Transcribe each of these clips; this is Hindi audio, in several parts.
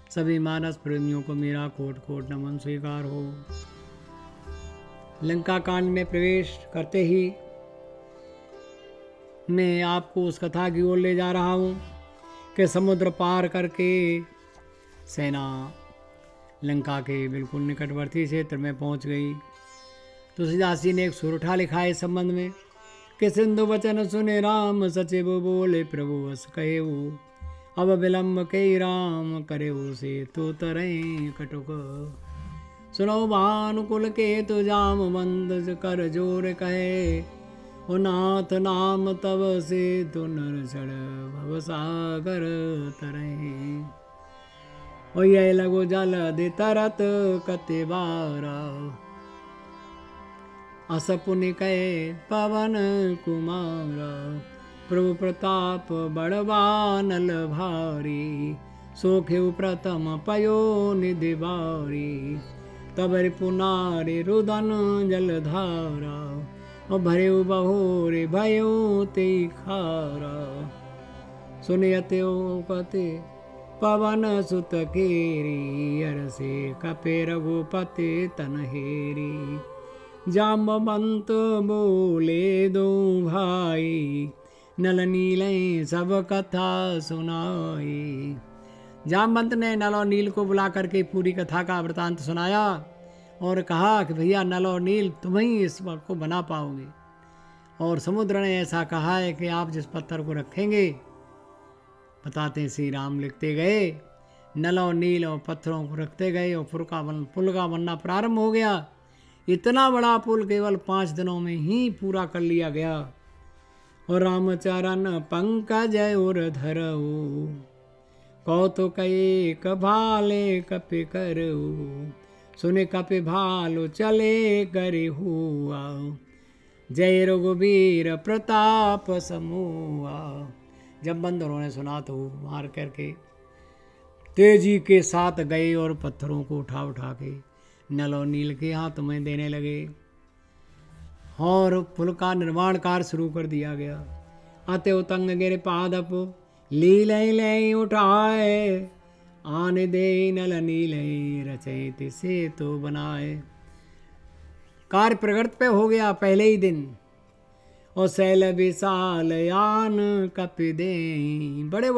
सभी मानस प्रेमियों को मेरा कोट कोट नमन स्वीकार हो। लंका कांड में प्रवेश करते ही मैं आपको उस कथा की ओर ले जा रहा हूँ कि समुद्र पार करके सेना लंका के बिल्कुल निकटवर्ती क्षेत्र में पहुँच गई। तुलसीदास जी ने एक सुरठा लिखा है इस संबंध में कि सिंधु वचन सुने राम सचिव बोले प्रभु बस कहे वो अब विलम्ब के राम करे से तो तरह कटुक सुनो भानुकुल के तो जाम बंद कर जोर कहे ओ नाथ नाम तब से तो नरसड़ भव सागर तरह ओ ये लगो जल दे तरत कते बारा असपुनि कहे पवन कुमारा प्रभु प्रताप बड़वानल भारी सोखेउ प्रथम पयो निधि बारी तब पुनारे रुदन जलधारा और भरेउ बहोरे भयो ते खारा सुनियते कते पवन सुत केरी अरसे कपे रघुपति तनहेरी जाम्बवंत बोले दो भाई नल नीले सब कथा सुनाई। जामवंत ने नल और नील को बुला करके पूरी कथा का वृतांत सुनाया और कहा कि भैया नल और नील तुम ही इस वक्त को बना पाओगे। और समुद्र ने ऐसा कहा है कि आप जिस पत्थर को रखेंगे, बताते श्री राम लिखते गए, नल और नील और पत्थरों को रखते गए और पुल का बनना प्रारंभ हो गया। इतना बड़ा पुल केवल 5 दिनों में ही पूरा कर लिया गया। और रामचरण पंकज और धरऊ कौतुक एक भाले कपि करऊ सुने कपि भालो चले करे हुआ जय रघुवीर प्रताप समूहा। जब बंदरों ने सुना तो मार करके तेजी के साथ गए और पत्थरों को उठा उठा के नल और नील के हाथ में देने लगे और पुल का निर्माण कार्य शुरू कर दिया गया। अत उतंग गिर पादप लील ले उठाए आने दे नल नील रचयित से तो बनाए। कार्य प्रगति पे हो गया पहले ही दिन। और शैल विशाल यान कपि दे बड़े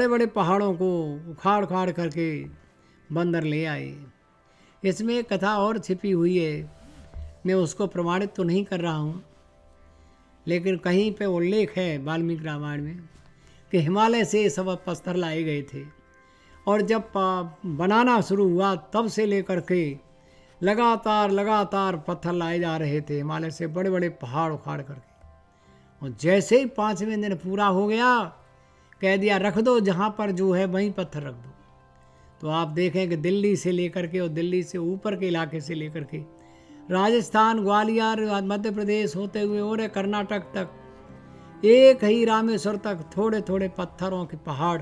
बड़े पहाड़ों को उखाड़ उखाड़ करके बंदर ले आए। इसमें एक कथा और छिपी हुई है, मैं उसको प्रमाणित तो नहीं कर रहा हूँ, लेकिन कहीं पे उल्लेख है वाल्मीकि रामायण में कि हिमालय से सब पत्थर लाए गए थे और जब बनाना शुरू हुआ तब से लेकर के लगातार पत्थर लाए जा रहे थे हिमालय से, बड़े बड़े पहाड़ उखाड़ करके। और जैसे ही 5वें दिन पूरा हो गया, कह दिया रख दो जहाँ पर जो है वहीं पत्थर रख दो। तो आप देखें कि दिल्ली से लेकर के और दिल्ली से ऊपर के इलाके से लेकर के राजस्थान, ग्वालियर, मध्य प्रदेश होते हुए और कर्नाटक तक एक ही रामेश्वर तक थोड़े थोड़े पत्थरों के पहाड़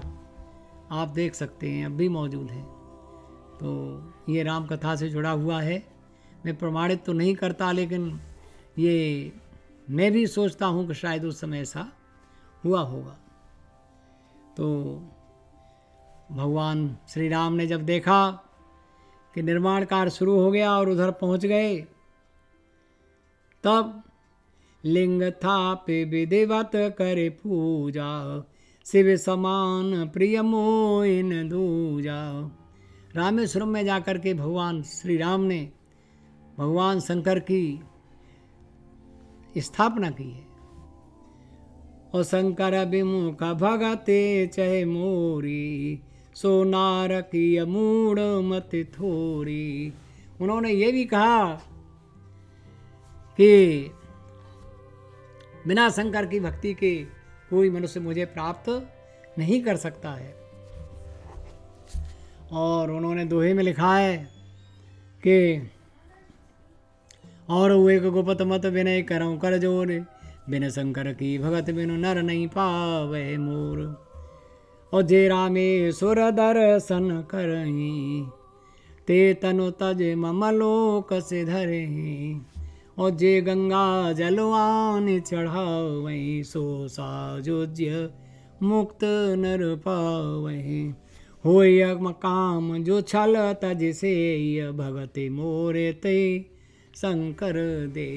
आप देख सकते हैं, अब भी मौजूद हैं। तो ये राम कथा से जुड़ा हुआ है। मैं प्रमाणित तो नहीं करता, लेकिन ये मैं भी सोचता हूँ कि शायद उस समय ऐसा हुआ होगा। तो भगवान श्री राम ने जब देखा कि निर्माण कार्य शुरू हो गया और उधर पहुँच गए, तब लिंग थापे विधिवत करे पूजा शिव समान प्रिय मोइन दूजा। रामेश्वरम में जाकर के भगवान श्री राम ने भगवान शंकर की स्थापना की है। और शंकर विमुख भगते चहे मोरी सोनार की मूड मत थोरी। उन्होंने ये भी कहा कि बिना शंकर की भक्ति के कोई मनुष्य मुझे प्राप्त नहीं कर सकता है। और उन्होंने दोहे में लिखा है कि और एक गुपत मत विनय करऊं कर जोर बिन शंकर की भगत बिनु नर नहीं पावे मोर। और जे रामेश्वर दर्शन करही ते तनु तज ममलोक से धरे। और जे गंगा जलवान चढ़ावही सो साजुज्य मुक्त नर पावही। होय काम जो छल तज से भगति मोरे ते शंकर दे।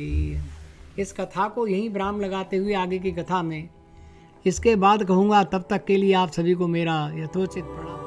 इस कथा को यहीं विराम लगाते हुए आगे की कथा में इसके बाद कहूँगा। तब तक के लिए आप सभी को मेरा यथोचित प्रणाम।